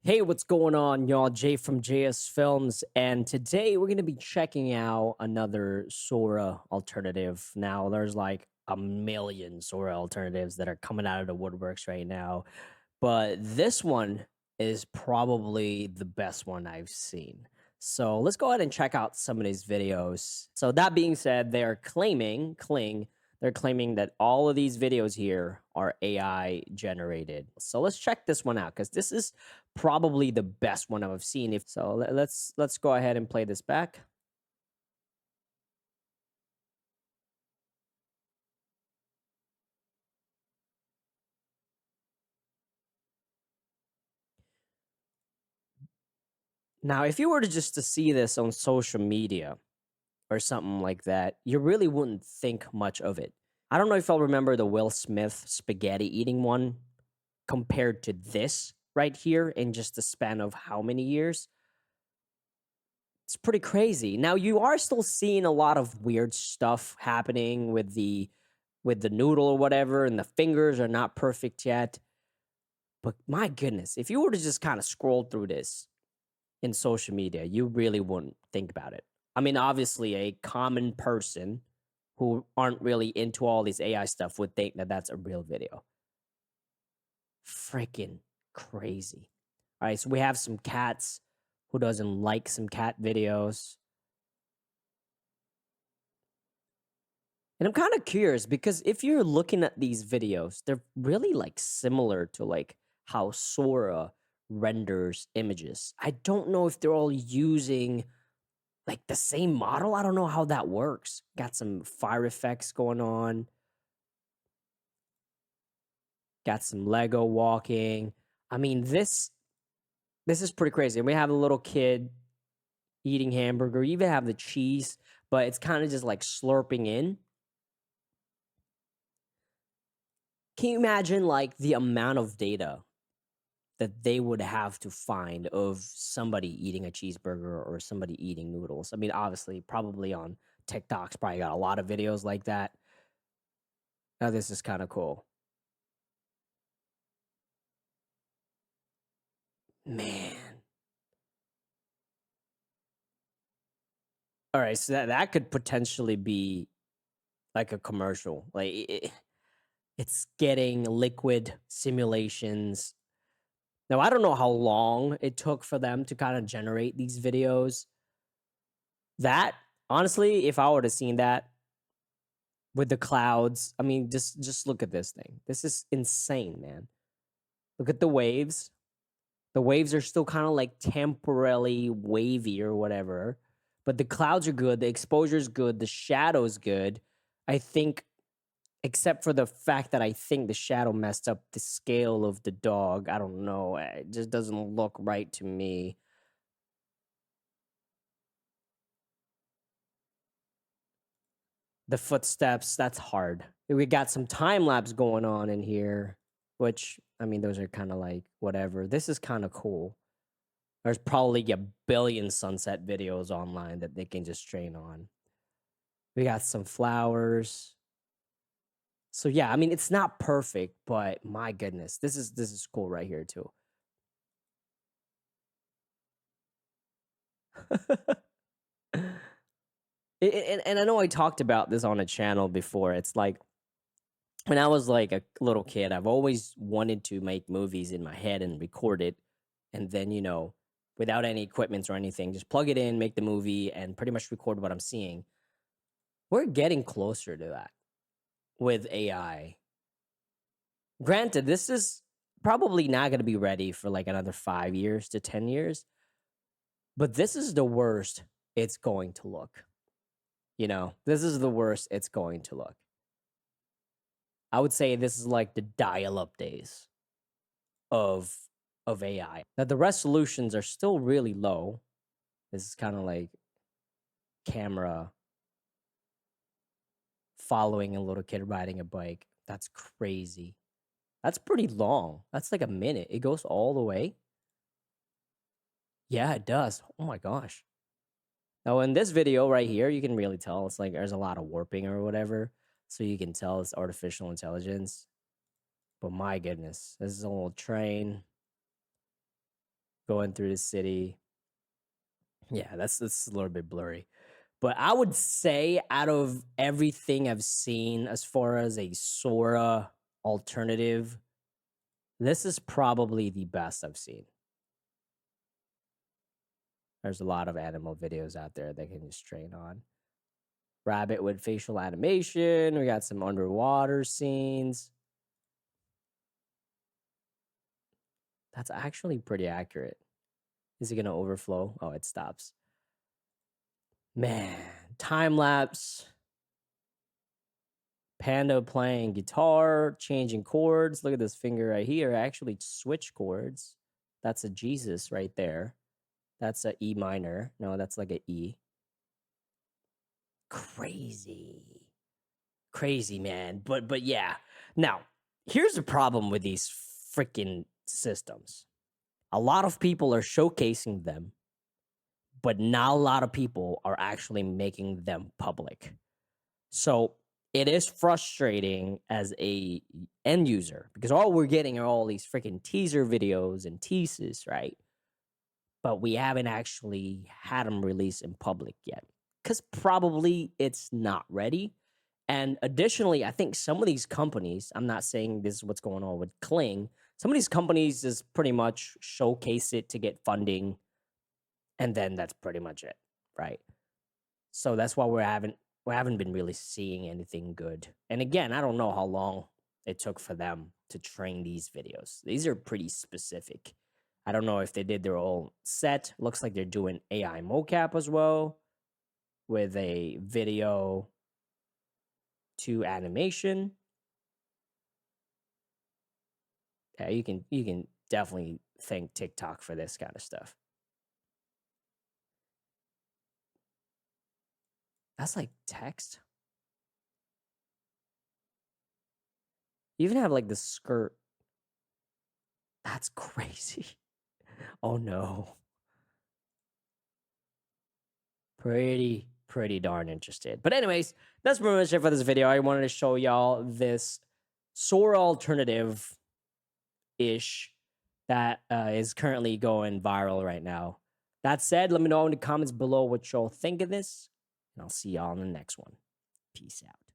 Hey, what's going on, y'all? Jay from JS Films, and today we're going to be checking out another Sora alternative. Now, there's like a million Sora alternatives that are coming out of the woodworks right now, but this one is probably the best one I've seen. So let's go ahead and check out some of these videos. So that being said, they're claiming that all of these videos here are AI generated. So let's check this one out because this is probably the best one I've seen. If so, let's go ahead and play this back. Now, if you were to just to see this on social media or something like that, you really wouldn't think much of it. I don't know if I'll remember the Will Smith spaghetti eating one compared to this right here in just the span of how many years. It's pretty crazy. Now you are still seeing a lot of weird stuff happening with the noodle or whatever, and the fingers are not perfect yet. But my goodness, if you were to just kind of scroll through this in social media, you really wouldn't think about it. I mean, obviously, a common person who aren't really into all this AI stuff would think that that's a real video. Freaking crazy. All right, so we have some cats. Who doesn't like some cat videos? And I'm kind of curious because if you're looking at these videos, they're really like similar to like how Sora renders images. I don't know if they're all using like the same model. I don't know how that works. Got some fire effects going on. Got some Lego walking. I mean, this is pretty crazy. And we have a little kid eating hamburger. You even have the cheese, but it's kind of just like slurping in. Can you imagine like the amount of data that they would have to find of somebody eating a cheeseburger or somebody eating noodles? I mean, obviously, probably on TikTok's probably got a lot of videos like that. Now, this is kind of cool. Man. All right, so that could potentially be like a commercial. Like it's getting liquid simulations. Now, I don't know how long it took for them to kind of generate these videos. That honestly, if I would have seen that with the clouds, I mean, just look at this thing. This is insane, man. Look at the waves. The waves are still kind of like temporarily wavy or whatever, but the clouds are good. The exposure is good. The shadow's good. I think, except for the fact that I think the shadow messed up the scale of the dog. I don't know. It just doesn't look right to me. The footsteps, that's hard. We got some time lapse going on in here, which I mean, those are kind of like whatever. This is kind of cool. There's probably a billion sunset videos online that they can just train on. We got some flowers. So yeah, I mean, it's not perfect, but my goodness, this is cool right here too. And I know I talked about this on a channel before. It's like when I was like a little kid, I've always wanted to make movies in my head and record it, and then without any equipment or anything, just plug it in, make the movie, and pretty much record what I'm seeing. We're getting closer to that with AI. Granted, this is probably not going to be ready for like another 5 years to 10 years, but this is the worst it's going to look. This is the worst it's going to look. I would say this is like the dial-up days of AI. Now the resolutions are still really low. This is kind of like camera following a little kid riding a bike. That's crazy. That's pretty long. That's like a minute. It goes all the way. Yeah, it does. Oh my gosh. Now in this video right here, you can really tell it's like there's a lot of warping or whatever. So you can tell it's artificial intelligence. But my goodness, this is a little train. going through the city. Yeah, that's a little bit blurry. But I would say out of everything I've seen as far as a Sora alternative, this is probably the best I've seen. There's a lot of animal videos out there that can just train on. Rabbit with facial animation. We got some underwater scenes. That's actually pretty accurate. Is it going to overflow? Oh, it stops. Man, time lapse. Panda playing guitar, changing chords. Look at this finger right here. I actually switch chords. That's a Jesus right there. That's a E minor. No, that's like a E. Crazy. Crazy, man. But yeah. Now, here's the problem with these freaking systems. A lot of people are showcasing them, but not a lot of people are actually making them public. So it is frustrating as a end user because all we're getting are all these freaking teaser videos and teases, right? But we haven't actually had them released in public yet because probably it's not ready. And additionally, I think some of these companies, I'm not saying this is what's going on with Kling, some of these companies just pretty much showcase it to get funding, and then that's pretty much it, right? So that's why we haven't been really seeing anything good. And again, I don't know how long it took for them to train these videos. These are pretty specific. I don't know if they did their own set. Looks like they're doing AI mocap as well with a video to animation. Yeah, you can definitely thank TikTok for this kind of stuff. That's like text. You even have like the skirt. That's crazy. Oh no. Pretty darn interested. But anyways, that's pretty much it for this video. I wanted to show y'all this Sora alternative ish that is currently going viral right now. That said, let me know in the comments below what y'all think of this, and I'll see y'all in the next one. Peace out.